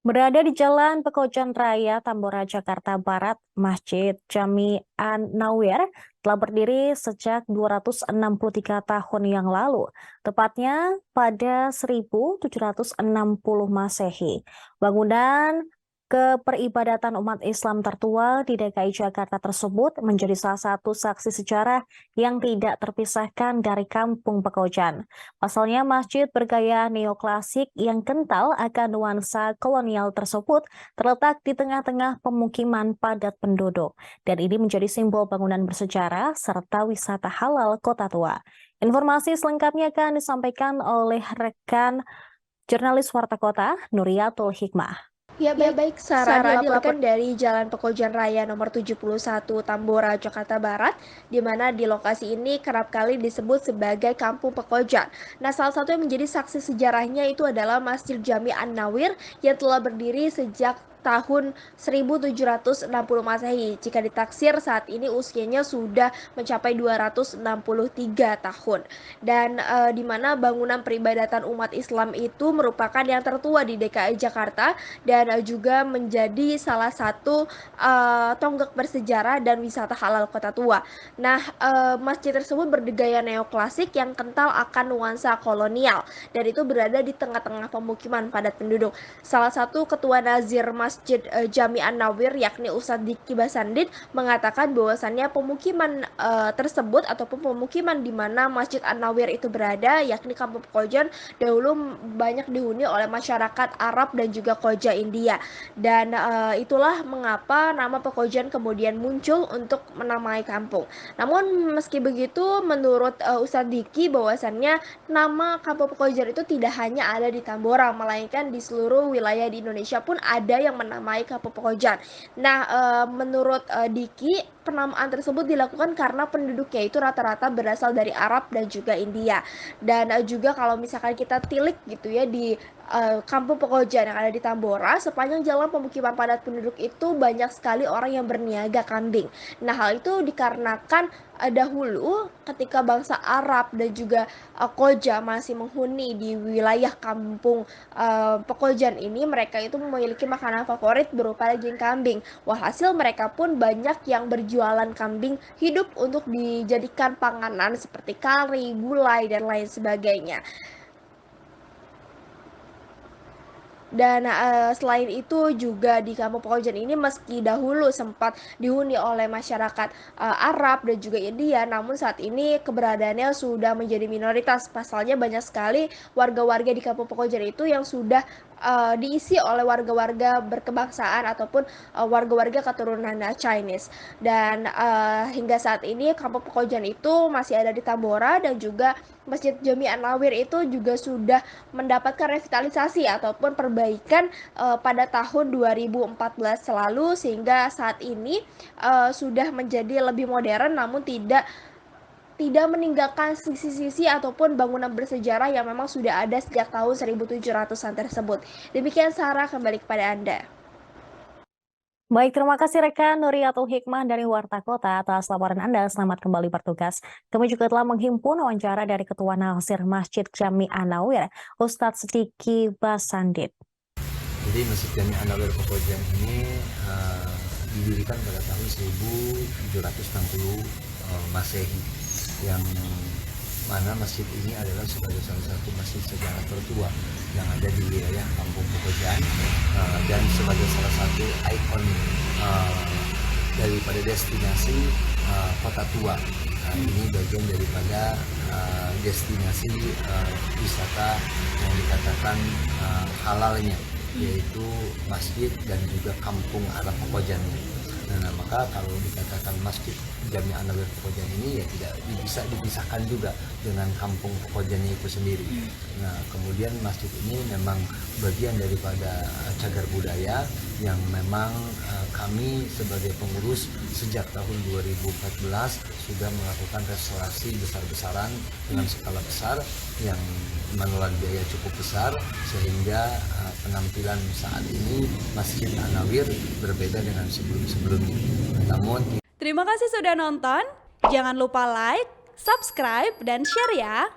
Berada di Jalan Pekojan Raya, Tambora, Jakarta Barat, Masjid Jami An-Nawir telah berdiri sejak 263 tahun yang lalu, tepatnya pada 1760 Masehi. Bangunan keperibadatan umat Islam tertua di DKI Jakarta tersebut menjadi salah satu saksi sejarah yang tidak terpisahkan dari Kampung Pekojan. Pasalnya, masjid bergaya neoklasik yang kental akan nuansa kolonial tersebut terletak di tengah-tengah pemukiman padat penduduk, dan ini menjadi simbol bangunan bersejarah serta wisata halal Kota Tua. Informasi selengkapnya akan disampaikan oleh rekan jurnalis Warta Kota, Nuriatul Hikmah. Ya baik, Sarah dilaporkan dari Jalan Pekojan Raya nomor 71 Tambora, Jakarta Barat, di mana di lokasi ini kerap kali disebut sebagai Kampung Pekojan. Nah, salah satu yang menjadi saksi sejarahnya itu adalah Masjid Jami An-Nawir yang telah berdiri sejak tahun 1760 Masehi. Jika ditaksir saat ini usianya sudah mencapai 263 tahun. Dan di mana bangunan peribadatan umat Islam itu merupakan yang tertua di DKI Jakarta dan juga menjadi salah satu tonggak bersejarah dan wisata halal Kota Tua. Nah, masjid tersebut bergaya neoklasik yang kental akan nuansa kolonial dan itu berada di tengah-tengah pemukiman padat penduduk. Salah satu ketua nazir Masjid Jami An-Nawir yakni Ustadz Diki Basandit mengatakan bahwasannya pemukiman tersebut ataupun pemukiman di mana Masjid An-Nawir itu berada yakni Kampung Pekojan dahulu banyak dihuni oleh masyarakat Arab dan juga Koja India, dan itulah mengapa nama Pekojan kemudian muncul untuk menamai kampung. Namun meski begitu, menurut Ustadz Diki bahwasannya nama Kampung Pekojan itu tidak hanya ada di Tambora, melainkan di seluruh wilayah di Indonesia pun ada yang menamai Kampung Pekojan. Nah, menurut Diki, penamaan tersebut dilakukan karena penduduknya itu rata-rata berasal dari Arab dan juga India. Dan juga kalau misalkan kita tilik gitu ya di Kampung Pekojan yang ada di Tambora, sepanjang jalan pemukiman padat penduduk itu banyak sekali orang yang berniaga kambing. Nah, hal itu dikarenakan dahulu ketika bangsa Arab dan juga Koja masih menghuni di wilayah Kampung Pekojan ini, mereka itu memiliki makanan favorit berupa daging kambing. Walhasil mereka pun banyak yang berjualan kambing hidup untuk dijadikan panganan seperti kari, gulai, dan lain sebagainya. Dan selain itu juga di Kampung Pekojan ini meski dahulu sempat dihuni oleh masyarakat Arab dan juga India, namun saat ini keberadaannya sudah menjadi minoritas. Pasalnya banyak sekali warga-warga di Kampung Pekojan itu yang sudah diisi oleh warga-warga berkebangsaan ataupun warga-warga keturunan Chinese. Dan hingga saat ini Kampung Pekojan itu masih ada di Tambora, dan juga Masjid Jami An-Nawir itu juga sudah mendapatkan revitalisasi ataupun perbaikan pada tahun 2014 lalu, sehingga saat ini sudah menjadi lebih modern, namun tidak meninggalkan sisi-sisi ataupun bangunan bersejarah yang memang sudah ada sejak tahun 1700-an tersebut. Demikian Sarah, kembali kepada Anda. Baik, terima kasih rekan Nuriatul Hikmah dari Warta Kota atas laporan Anda. Selamat kembali bertugas. Kami juga telah menghimpun wawancara dari Ketua Nazir Masjid Jami An-Nawir, Ustadz Diki Basandit. Jadi Masjid Jami An-Nawir Pekojan ini didirikan pada tahun 1760 Masehi, yang mana masjid ini adalah sebagai salah satu masjid sejarah tertua yang ada di wilayah Kampung Pekojan, dan sebagai salah satu ikon daripada destinasi Kota Tua. Ini bagian daripada destinasi wisata yang dikatakan halalnya, yaitu masjid dan juga kampung Arab Pekojannya. Nah, maka kalau dikatakan Masjid Jami An-Nawir Pekojan ini ya tidak bisa dipisahkan juga dengan kampung Pekojannya itu sendiri. Nah, kemudian masjid ini memang bagian daripada cagar budaya yang memang kami sebagai pengurus sejak tahun 2014 sudah melakukan restorasi besar-besaran dengan skala besar yang menelan biaya cukup besar, sehingga penampilan saat ini Masjid An-Nawir berbeda dengan sebelum-sebelumnya. Namun terima kasih sudah nonton. Jangan lupa like, subscribe, dan share ya.